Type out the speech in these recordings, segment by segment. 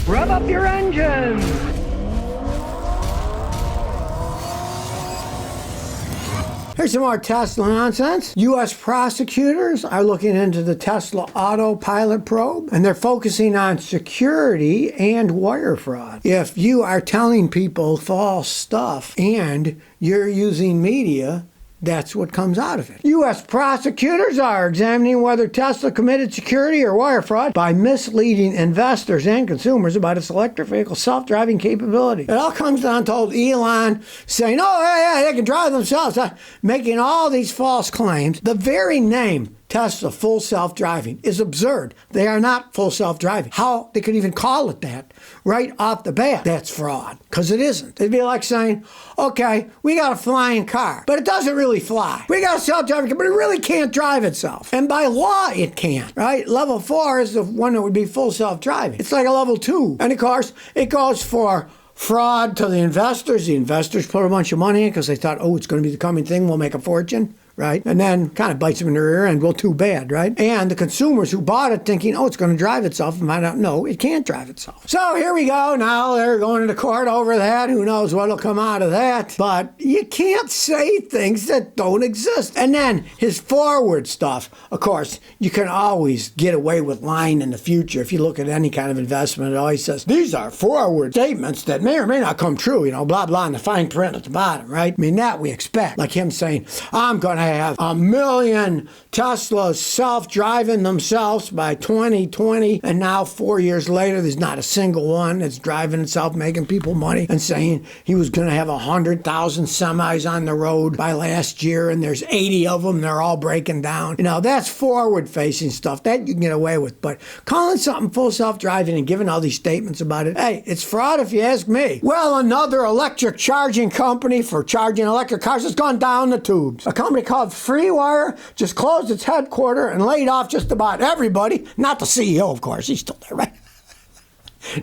Rev up your engines! Here's some more Tesla nonsense. U.S. prosecutors are looking into the Tesla autopilot probe, and they're focusing on security and wire fraud. If you are telling people false stuff and you're using media, that's what comes out of it. U.S. prosecutors are examining whether Tesla committed security or wire fraud by misleading investors and consumers about its electric vehicle self-driving capability. It all comes down to old Elon saying, oh, yeah, they can drive themselves, making all these false claims. The very name Tesla full self-driving is absurd. They are not full self-driving. How they could even call it that right off the bat, that's fraud, because it isn't. It'd be like saying, okay, we got a flying car, but it doesn't really fly. We got a self-driving car, but it really can't drive itself. And by law, it can't, right? Level 4 is the one that would be full self-driving. It's like a level 2. And of course, it goes for fraud to the investors. The investors put a bunch of money in because they thought, oh, it's going to be the coming thing. We'll make a fortune. Right? And then kind of bites them in their rear end. Well, too bad, right? And the consumers who bought it thinking, oh, it's going to drive itself, and find out, no, it can't drive itself. So here we go. Now they're going into court over that. Who knows what'll come out of that? But you can't say things that don't exist. And then his forward stuff. Of course, you can always get away with lying in the future. If you look at any kind of investment, it always says, these are forward statements that may or may not come true, blah, blah, and the fine print at the bottom, right? I mean, that we expect. Like him saying, I'm going to have 1 million Teslas self-driving themselves by 2020, and now 4 years later, there's not a single one that's driving itself, making people money, and saying he was going to have 100,000 semis on the road by last year, and there's 80 of them, they're all breaking down. That's forward-facing stuff. That you can get away with, but calling something full self-driving and giving all these statements about it, hey, it's fraud if you ask me. Well, another electric charging company for charging electric cars has gone down the tubes. A company called Freewire just closed its headquarters and laid off just about everybody. Not the CEO, of course. He's still there, right?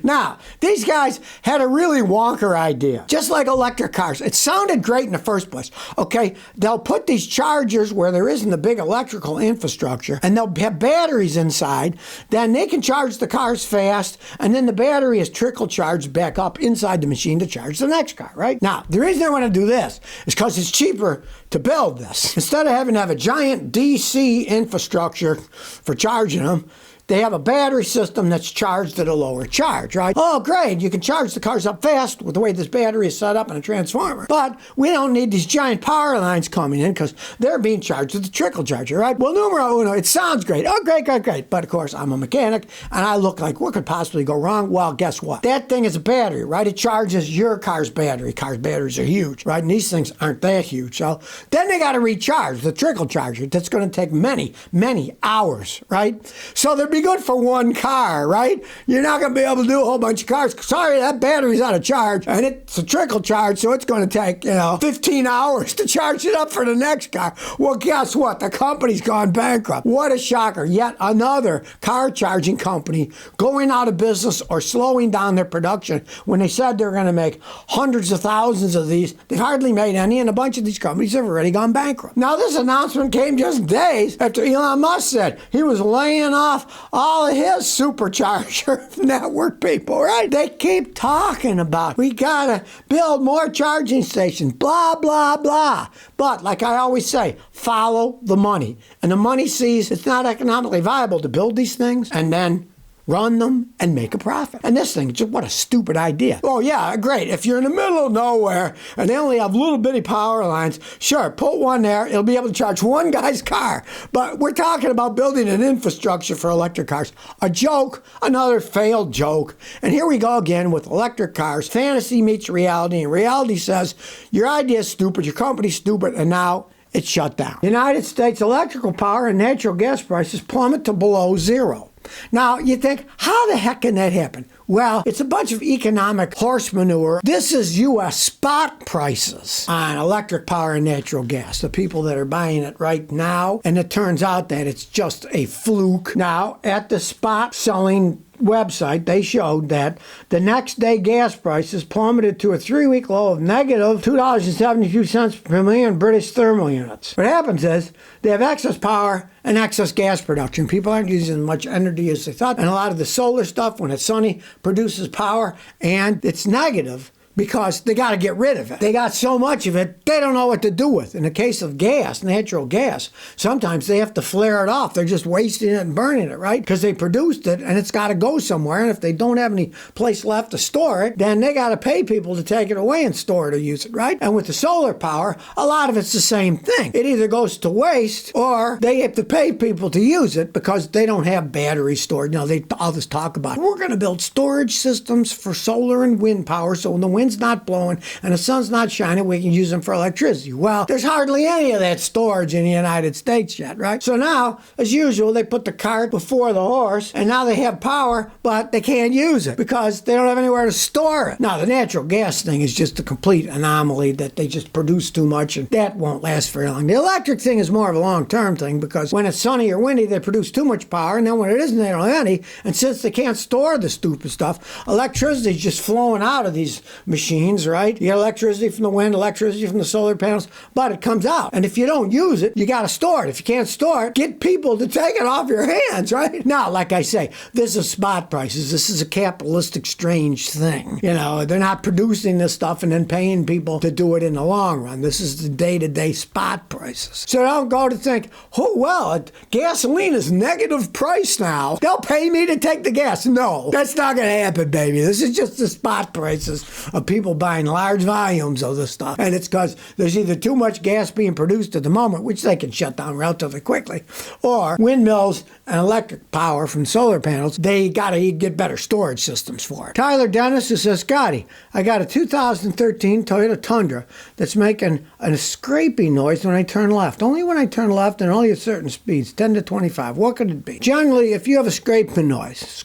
Now, these guys had a really wonker idea. Just like electric cars. It sounded great in the first place. Okay, they'll put these chargers where there isn't a big electrical infrastructure, and they'll have batteries inside. Then they can charge the cars fast, and then the battery is trickle charged back up inside the machine to charge the next car, right? Now, the reason they want to do this is because it's cheaper to build this. Instead of having to have a giant DC infrastructure for charging them, they have a battery system that's charged at a lower charge, right? Oh, great. You can charge the cars up fast with the way this battery is set up in a transformer. But we don't need these giant power lines coming in because they're being charged with the trickle charger, right? Well, numero uno, it sounds great. Oh, great. But of course, I'm a mechanic and I look like what could possibly go wrong? Well, guess what? That thing is a battery, right? It charges your car's battery. Cars' batteries are huge, right? And these things aren't that huge. So then they got to recharge the trickle charger. That's going to take many, many hours, right? So they'd be good for one car, right? You're not going to be able to do a whole bunch of cars. Sorry, that battery's out of charge, and it's a trickle charge, so it's going to take, 15 hours to charge it up for the next car. Well, guess what? The company's gone bankrupt. What a shocker. Yet another car charging company going out of business or slowing down their production when they said they're going to make hundreds of thousands of these. They've hardly made any, and a bunch of these companies have already gone bankrupt. Now, this announcement came just days after Elon Musk said he was laying off all of his supercharger network people, right? They keep talking about we gotta build more charging stations, blah, blah, blah. But like I always say, follow the money. And the money sees it's not economically viable to build these things and then run them and make a profit. And this thing, just what a stupid idea. Oh yeah, great. If you're in the middle of nowhere and they only have little bitty power lines, sure, put one there. It'll be able to charge one guy's car. But we're talking about building an infrastructure for electric cars. A joke, another failed joke. And here we go again with electric cars. Fantasy meets reality, and reality says your idea is stupid, your company's stupid, and now it's shut down. United States electrical power and natural gas prices plummet to below zero. Now, you think, how the heck can that happen? Well, it's a bunch of economic horse manure. This is U.S. spot prices on electric power and natural gas, the people that are buying it right now. And it turns out that it's just a fluke. Now, at the spot selling website, they showed that the next day gas prices plummeted to a 3-week low of negative $2.72 per million British thermal units. What happens is they have excess power and excess gas production. People aren't using as much energy as they thought. And a lot of the solar stuff, when it's sunny, produces power and it's negative because they got to get rid of it. They got so much of it, they don't know what to do with. In the case of gas, natural gas, sometimes they have to flare it off. They're just wasting it and burning it, right? Because they produced it and it's got to go somewhere. And if they don't have any place left to store it, then they got to pay people to take it away and store it or use it, right? And with the solar power, a lot of it's the same thing. It either goes to waste or they have to pay people to use it because they don't have batteries stored. You know, they all this talk about, we're going to build storage systems for solar and wind power so when the wind's not blowing and the sun's not shining, we can use them for electricity. Well, there's hardly any of that storage in the United States yet, right? So now, as usual, they put the cart before the horse, and now they have power, but they can't use it because they don't have anywhere to store it. Now, the natural gas thing is just a complete anomaly that they just produce too much, and that won't last very long. The electric thing is more of a long-term thing because when it's sunny or windy, they produce too much power, and then when it isn't, they don't have any, and since they can't store the stupid stuff, electricity is just flowing out of these machines, right? You get electricity from the wind, electricity from the solar panels, but it comes out. And if you don't use it, you got to store it. If you can't store it, get people to take it off your hands, right? Now, like I say, this is spot prices. This is a capitalistic, strange thing. You know, they're not producing this stuff and then paying people to do it in the long run. This is the day-to-day spot prices. So don't go to think, oh, well, gasoline is negative price now. They'll pay me to take the gas. No, that's not going to happen, baby. This is just the spot prices of people buying large volumes of this stuff. And it's because there's either too much gas being produced at the moment, which they can shut down relatively quickly, or windmills and electric power from solar panels, they got to get better storage systems for it. Tyler Dennis, who says, Scotty, I got a 2013 Toyota Tundra that's making a scraping noise when I turn left. Only when I turn left and only at certain speeds, 10 to 25. What could it be? Generally, if you have a scraping noise,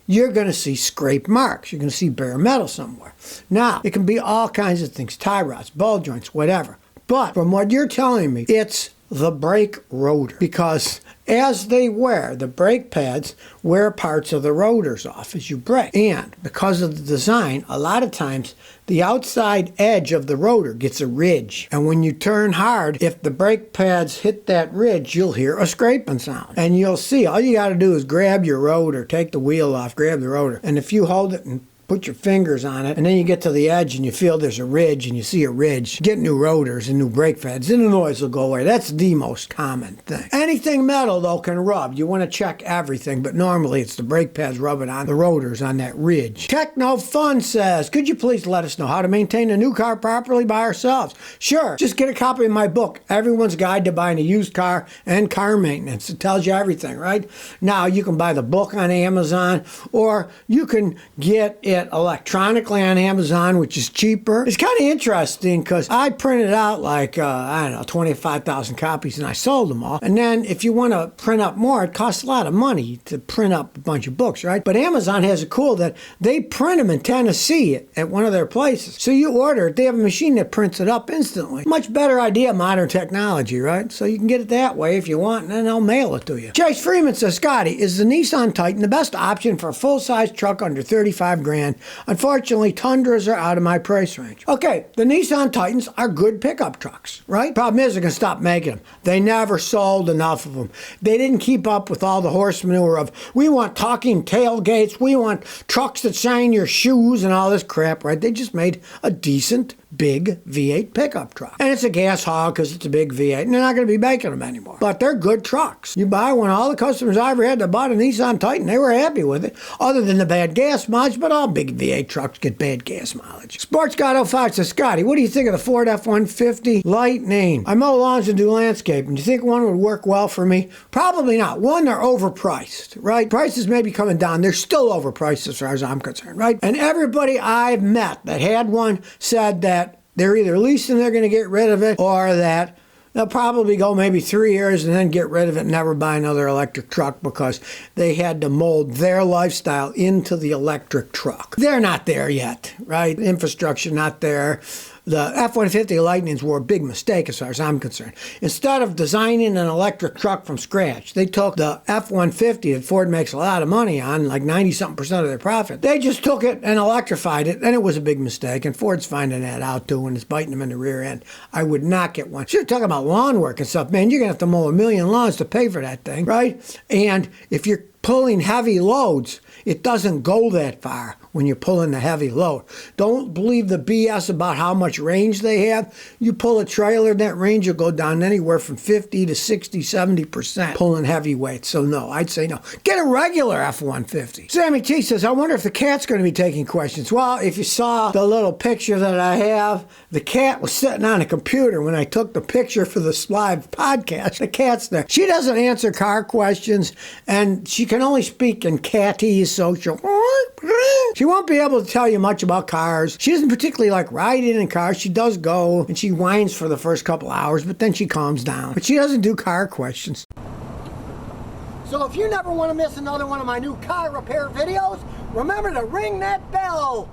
you're going to see scrape marks. You're going to see bare metal somewhere. Now, it can be all kinds of things, tie rods, ball joints, whatever. But from what you're telling me, it's the brake rotor. Because as they wear, the brake pads wear parts of the rotors off as you brake. And because of the design, a lot of times the outside edge of the rotor gets a ridge. And when you turn hard, if the brake pads hit that ridge, you'll hear a scraping sound. And you'll see, all you got to do is grab your rotor, take the wheel off, grab the rotor. And if you hold it and put your fingers on it, and then you get to the edge and you feel there's a ridge and you see a ridge, get new rotors and new brake pads and the noise will go away. That's the most common thing. Anything metal, though, can rub. You want to check everything, but normally it's the brake pads rubbing on the rotors on that ridge. Techno Fun says, could you please let us know how to maintain a new car properly by ourselves? Sure. Just get a copy of my book, Everyone's Guide to Buying a Used Car and Car Maintenance. It tells you everything, right? Now, you can buy the book on Amazon, or you can get it electronically on Amazon, which is cheaper. It's kind of interesting because I printed out like, 25,000 copies and I sold them all. And then if you want to print up more, it costs a lot of money to print up a bunch of books, right? But Amazon has it cool that they print them in Tennessee at one of their places. So you order it, they have a machine that prints it up instantly. Much better idea, modern technology, right? So you can get it that way if you want, and then they'll mail it to you. Chase Freeman says, Scotty, is the Nissan Titan the best option for a full-size truck under 35 grand? Unfortunately, Tundras are out of my price range. Okay, the Nissan Titans are good pickup trucks, right? Problem is, they're going to stop making them. They never sold enough of them. They didn't keep up with all the horse manure of, we want talking tailgates, we want trucks that shine your shoes and all this crap, right? They just made a decent big V8 pickup truck. And it's a gas hog because it's a big V8, and they're not going to be making them anymore. But they're good trucks. You buy one, all the customers I ever had that bought a Nissan Titan, they were happy with it, other than the bad gas mileage, but all big V8 trucks get bad gas mileage. Sports God 05 says, Scotty, what do you think of the Ford F-150 Lightning? I mow lawns and do landscaping. Do you think one would work well for me? Probably not. One, they're overpriced, right? Prices may be coming down. They're still overpriced as far as I'm concerned, right? And everybody I've met that had one said that they're either leasing, they're going to get rid of it, or that they'll probably go maybe 3 years and then get rid of it and never buy another electric truck because they had to mold their lifestyle into the electric truck. They're not there yet, right? Infrastructure not there. The F-150 Lightnings were a big mistake as far as I'm concerned. Instead of designing an electric truck from scratch, they took the F-150 that Ford makes a lot of money on, like 90-something% of their profit. They just took it and electrified it, and it was a big mistake, and Ford's finding that out too, and it's biting them in the rear end. I would not get one. So you're talking about lawn work and stuff, man, you're going to have to mow 1 million lawns to pay for that thing, right? And if you're pulling heavy loads, it doesn't go that far when you're pulling the heavy load. Don't believe the BS about how much range they have. You pull a trailer, that range will go down anywhere from 50 to 60, 70% pulling heavy weights. So no, I'd say no. Get a regular F-150. Sammy T says, I wonder if the cat's going to be taking questions. Well, if you saw the little picture that I have, the cat was sitting on a computer when I took the picture for this live podcast. The cat's there. She doesn't answer car questions, and she can only speak in catty social. She won't be able to tell you much about cars. She doesn't particularly like riding in cars. She does go, and she whines for the first couple hours, but then she calms down. But she doesn't do car questions. So if you never want to miss another one of my new car repair videos, remember to ring that bell.